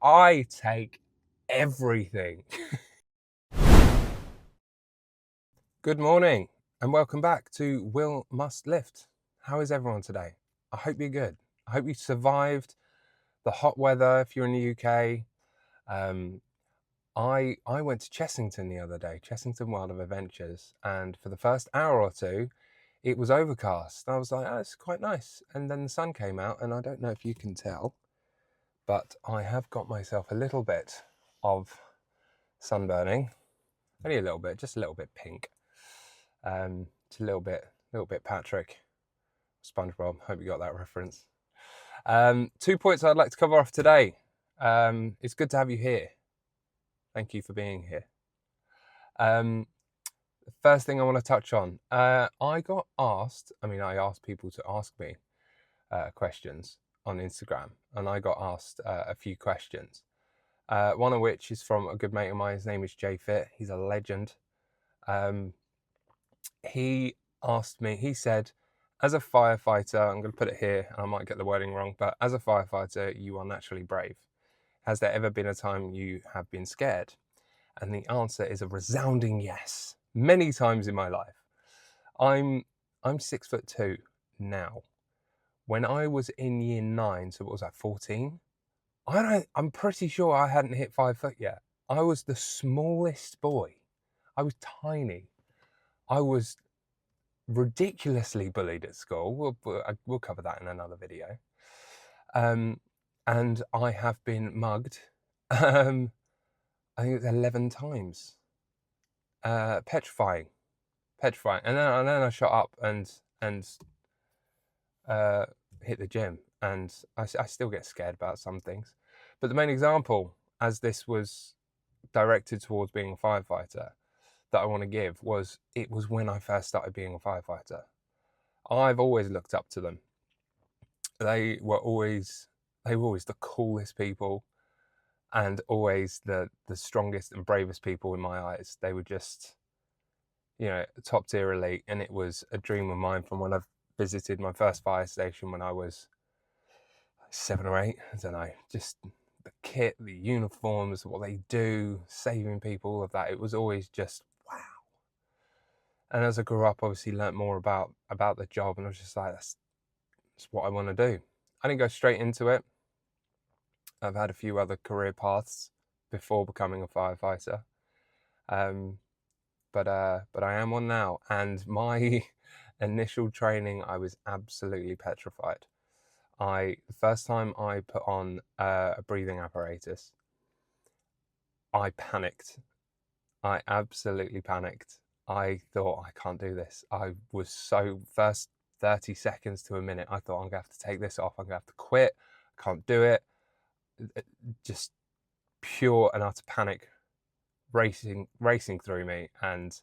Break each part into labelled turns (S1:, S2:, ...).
S1: I take everything. Good morning and welcome back to Will Must Lift. How is everyone today? I hope you're good. I hope you survived the hot weather if you're in the UK. I went to Chessington the other day, Chessington Wild of Adventures, and for the first hour or two, it was overcast. I was like, oh, it's quite nice. And then the sun came out, and I don't know if you can tell, but I have got myself a little bit of sunburning. Only a little bit, just a little bit pink. It's a little bit Patrick, SpongeBob. Hope you got that reference. 2 points I'd like to cover off today. It's good to have you here. Thank you for being here. The first thing I want to touch on, I got asked, I asked people to ask me questions on Instagram, and I got asked a few questions. One of which is from a good mate of mine. His name is Jay Fit. He's a legend. He asked me, he said, as a firefighter, I'm going to put it here, and I might get the wording wrong, but as a firefighter, you are naturally brave. Has there ever been a time you have been scared? And the answer is a resounding yes. Many times in my life. I'm 6'2" now. When I was in year 9, so what was that, 14? I'm pretty sure I hadn't hit 5 foot yet. I was the smallest boy. I was tiny. I was ridiculously bullied at school. We'll cover that in another video. And I have been mugged. I think it's 11 times. Petrifying. And then I shot up and hit the gym. And I still get scared about some things. But the main example, as this was directed towards being a firefighter, that I want to give it was when I first started being a firefighter. I've always looked up to them. They were always the coolest people, and always the strongest and bravest people in my eyes. They were just, top tier elite, and it was a dream of mine from when I visited my first fire station when I was 7 or 8. I don't know, just the kit, the uniforms, what they do, saving people, all of that. It was always just wow. And as I grew up, obviously learnt more about the job, and I was just like, that's what I want to do. I didn't go straight into it. I've had a few other career paths before becoming a firefighter, but I am one now. And my initial training, I was absolutely petrified. The first time I put on a breathing apparatus, I panicked. I absolutely panicked. I thought, I can't do this. I was first 30 seconds to a minute, I thought, I'm going to have to take this off. I'm going to have to quit. I can't do it. Just pure and utter panic racing through me. And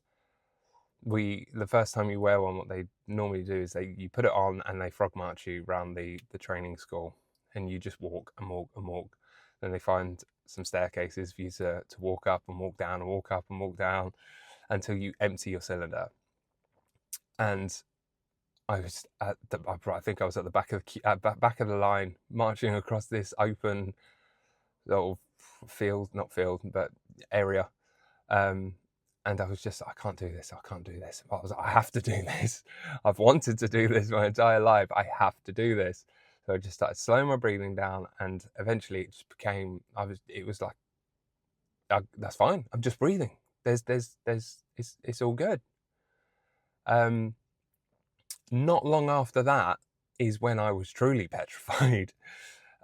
S1: the first time you wear one, what they normally do is you put it on and they frog march you around the training school, and you just walk and walk and walk. Then they find some staircases for you to walk up and walk down and walk up and walk down until you empty your cylinder. And I was I think I was at the back of the line, marching across this open little area. And I was just, I can't do this. I have to do this. I've wanted to do this my entire life. I have to do this. So I just started slowing my breathing down, and eventually it just became, it was like, that's fine. I'm just breathing. It's all good. Not long after that is when I was truly petrified.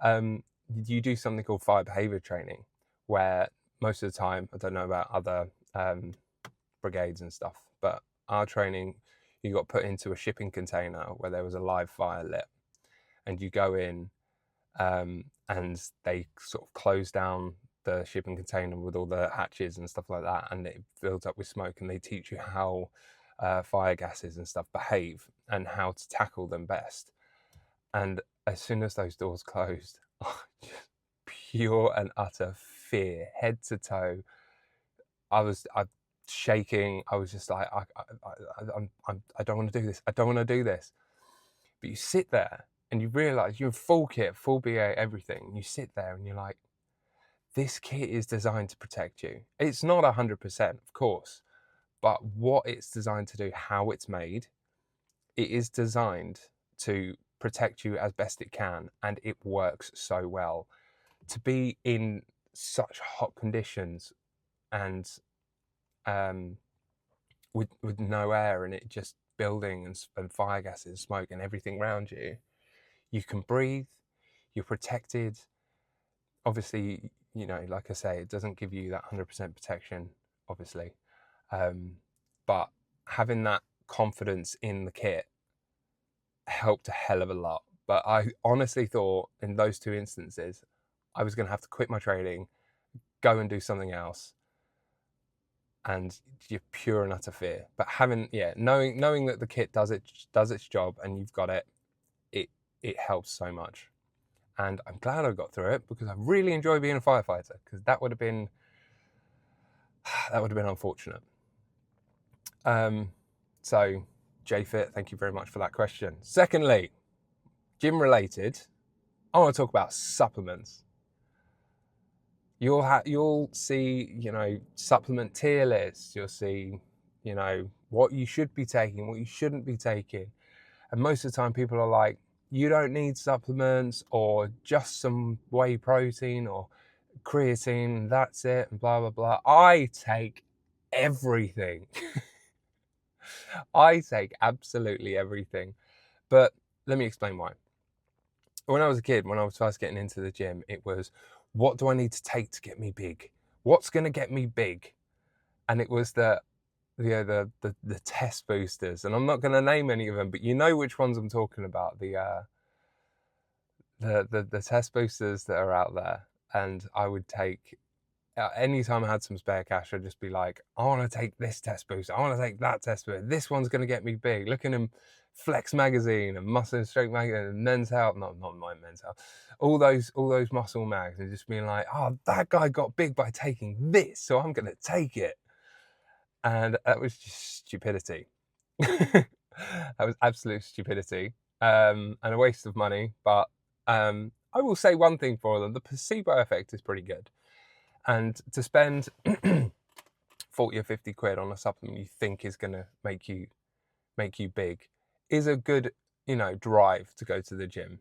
S1: You do something called fire behavior training, where most of the time, I don't know about other brigades and stuff, but our training, you got put into a shipping container where there was a live fire lit, and you go in, and they sort of close down the shipping container with all the hatches and stuff like that, and it fills up with smoke, and they teach you how fire gases and stuff behave and how to tackle them best. And as soon as those doors closed, just pure and utter fear, head to toe. I shaking. I was just like, I don't want to do this. I don't want to do this. But you sit there and you realise you're in full kit, full BA, everything. And you sit there and you're like, this kit is designed to protect you. It's not 100%, of course, but what it's designed to do, how it's made, it is designed to protect you as best it can, and it works so well. To be in such hot conditions and with no air and it just building and fire gases and smoke and everything around you, you can breathe, you're protected. Obviously, you know, like I say, it doesn't give you that 100% protection, obviously, but having that confidence in the kit helped a hell of a lot. But I honestly thought in those two instances I was going to have to quit my training, go and do something else, and you're pure and utter fear. But knowing that the kit does its job and you've got it, it helps so much. And I'm glad I got through it, because I really enjoy being a firefighter, because that would have been unfortunate. So JFit, thank you very much for that question. Secondly, gym related, I want to talk about supplements. You'll see, you know, supplement tier lists. You'll see, you know, what you should be taking, what you shouldn't be taking. And most of the time people are like, you don't need supplements, or just some whey protein or creatine, that's it, and blah, blah, blah. I take everything. I take absolutely everything. But let me explain why. When I was a kid, when I was first getting into the gym, it was, what do I need to take to get me big? What's going to get me big? And it was the test boosters, and I'm not going to name any of them, but you know which ones I'm talking about. The test boosters that are out there. And I would take, anytime I had some spare cash, I'd just be like, I want to take this test booster, I want to take that test booster, this one's going to get me big. Looking in Flex magazine and Muscle and Strength magazine and Men's Health, not my Men's Health, all those muscle mags, and just being like, oh, that guy got big by taking this, so I'm going to take it. And that was just stupidity. That was absolute stupidity, and a waste of money. But I will say one thing for them: the placebo effect is pretty good. And to spend 40 or 50 quid on a supplement you think is going to make you big is a good, you know, drive to go to the gym.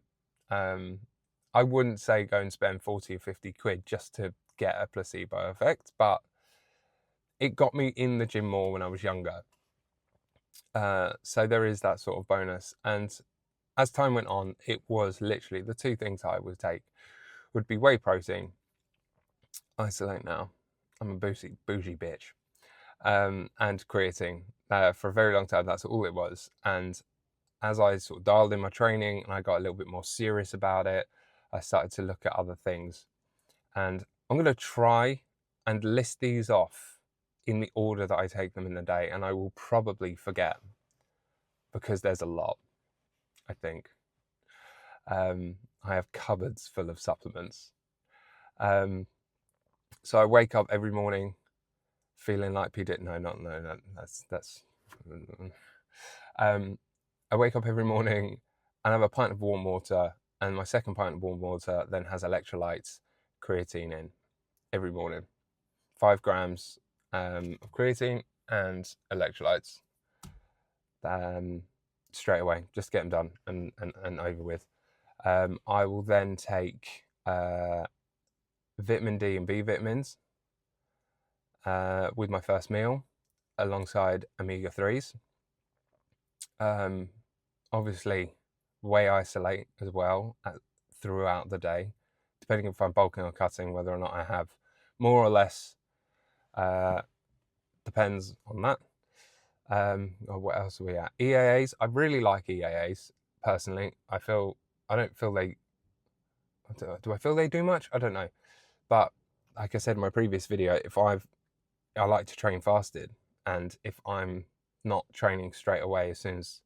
S1: I wouldn't say go and spend 40 or 50 quid just to get a placebo effect, but it got me in the gym more when I was younger. So there is that sort of bonus. And as time went on, it was literally the two things I would take would be whey protein. Isolate now. I'm a bougie bitch. And creatine. For a very long time, that's all it was. And as I sort of dialed in my training and I got a little bit more serious about it, I started to look at other things. And I'm going to try and list these off in the order that I take them in the day. And I will probably forget, because there's a lot, I think. I have cupboards full of supplements. So I wake up every morning feeling like that's I wake up every morning and have a pint of warm water, and my second pint of warm water then has electrolytes, creatine in every morning. 5 grams of creatine and electrolytes straight away, just get them done and over with. I will then take vitamin D and B vitamins with my first meal, alongside omega-3s. Obviously, whey isolate as well throughout the day, depending if I'm bulking or cutting, whether or not I have more or less, depends on that. What else are we at? EAAs. I really like EAAs personally. I don't feel they. Do I feel they do much? I don't know. But like I said in my previous video, I like to train fasted, and if I'm not training straight away as soon as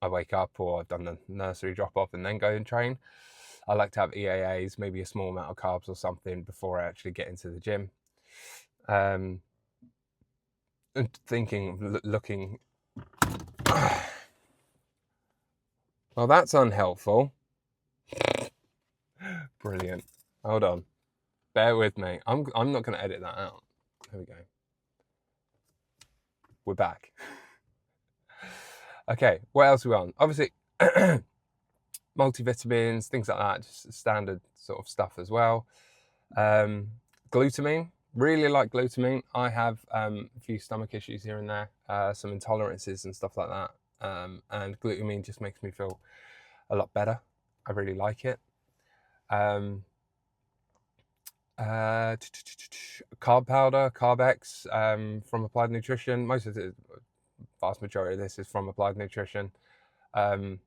S1: I wake up, or I've done the nursery drop off and then go and train, I like to have EAAs, maybe a small amount of carbs or something before I actually get into the gym. And looking, well, that's unhelpful. Brilliant. Hold on. Bear with me. I'm not going to edit that out. There we go. We're back. Okay, what else are we on? Obviously, multivitamins, things like that, just standard sort of stuff as well. Glutamine, really like glutamine. I have a few stomach issues here and there, some intolerances and stuff like that. And glutamine just makes me feel a lot better. I really like it. Carb powder, Carbex, from Applied Nutrition. Most of the vast majority of this is from Applied Nutrition. I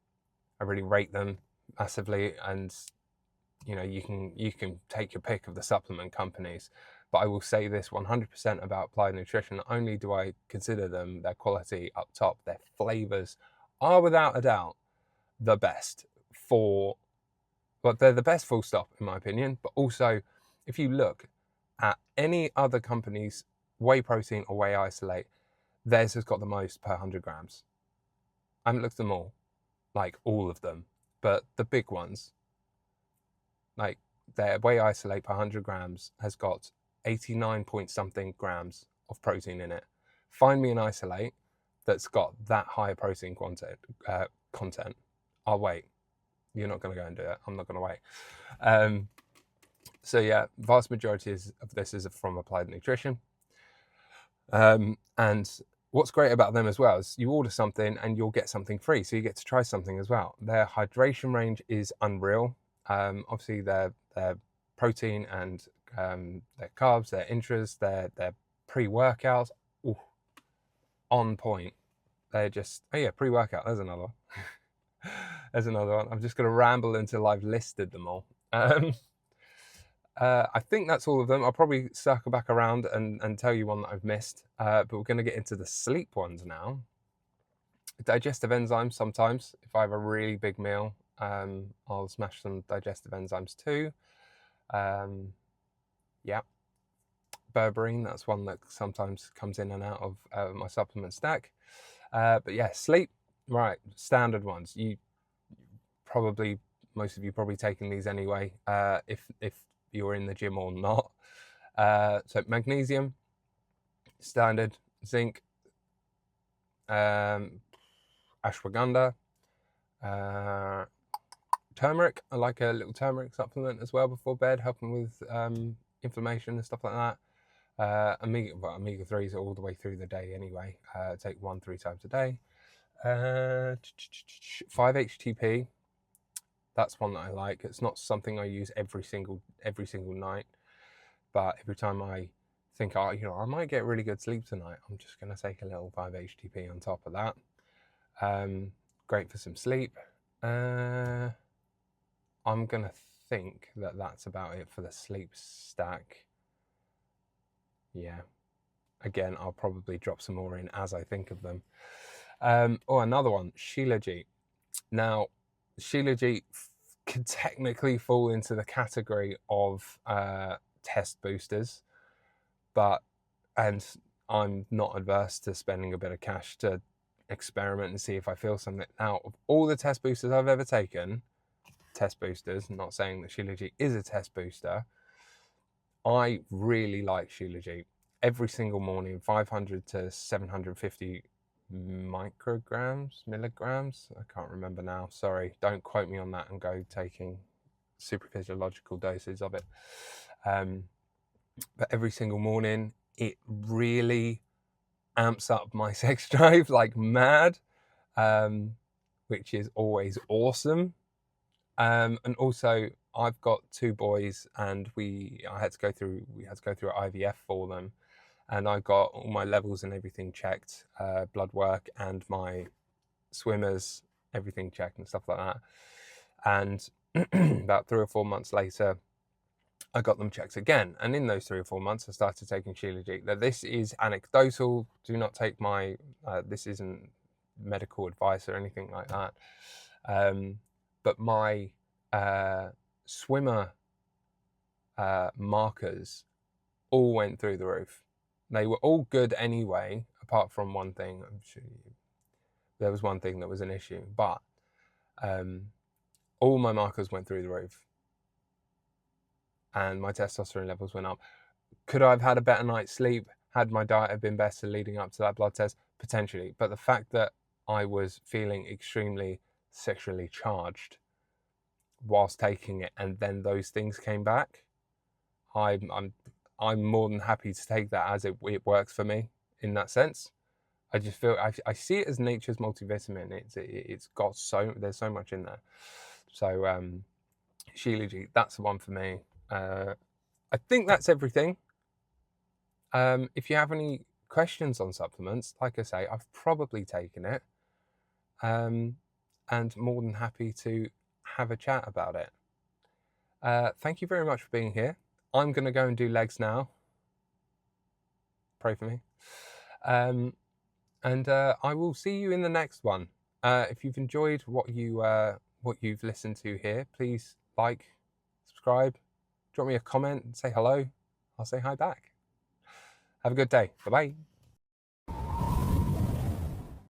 S1: really rate them massively, and you can take your pick of the supplement companies, but I will say this 100% about Applied Nutrition. Not only do I consider them, their quality up top, their flavors are without a doubt the best but they're the best full stop in my opinion. But also, if you look at any other company's whey protein or whey isolate, theirs has got the most per 100 grams. I haven't looked at them all, like all of them, but the big ones, like their whey isolate per 100 grams has got 89 point something grams of protein in it. Find me an isolate that's got that high protein content. I'll wait. You're not going to go and do it. I'm not going to wait. So yeah, vast majority of this is from Applied Nutrition. And what's great about them as well is you order something and you'll get something free. So you get to try something as well. Their hydration range is unreal. Obviously their protein and their carbs, their intras, their pre-workouts, on point. They're just, oh yeah, pre-workout, there's another one. There's another one. I'm just going to ramble until I've listed them all. I think that's all of them. I'll probably circle back around and tell you one that I've missed. But we're going to get into the sleep ones now. Digestive enzymes sometimes. If I have a really big meal, I'll smash some digestive enzymes too. Yeah. Berberine, that's one that sometimes comes in and out of my supplement stack. But yeah, sleep. Right, standard ones. Most of you probably taking these anyway, if you're in the gym or not. So magnesium, standard, zinc, ashwagandha, turmeric. I like a little turmeric supplement as well before bed, helping with inflammation and stuff like that. Omega 3s are all the way through the day anyway. Take 3 times a day. 5-HTP, that's one that I like. It's not something I use every single night, but every time I think, I might get really good sleep tonight, I'm just going to take a little 5-HTP on top of that. Great for some sleep. I'm going to think that that's about it for the sleep stack. Yeah. Again, I'll probably drop some more in as I think of them. Another one, Shilajit. Now, Shilajit can technically fall into the category of test boosters, and I'm not adverse to spending a bit of cash to experiment and see if I feel something. Now, of all the test boosters I've ever taken, not saying that Shilajit is a test booster, I really like Shilajit. Every single morning, 500 to 750 milligrams. I can't remember now. Sorry, don't quote me on that and go taking super physiological doses of it. But every single morning, it really amps up my sex drive like mad, which is always awesome. And also, I've got 2 boys, and we had to go through IVF for them, and I got all my levels and everything checked, blood work and my swimmers, everything checked and stuff like that. And about 3 or 4 months later, I got them checked again. And in those 3 or 4 months, I started taking Shilajit. Now, this is anecdotal. Do not take this isn't medical advice or anything like that. But my swimmer markers all went through the roof. They were all good anyway, apart from one thing. I'm sure there was one thing that was an issue, but all my markers went through the roof. and my testosterone levels went up. Could I have had a better night's sleep had my diet have been better leading up to that blood test? Potentially. But the fact that I was feeling extremely sexually charged whilst taking it, and then those things came back, I'm more than happy to take that as it works for me in that sense. I just feel I see it as nature's multivitamin. It's got there's so much in there. So Shilajit, that's the one for me. I think that's everything. If you have any questions on supplements, like I say, I've probably taken it, and more than happy to have a chat about it. Thank you very much for being here. I'm going to go and do legs now. Pray for me. And I will see you in the next one. If you've enjoyed what you've listened to here, please like, subscribe, drop me a comment, say hello. I'll say hi back. Have a good day. Bye-bye.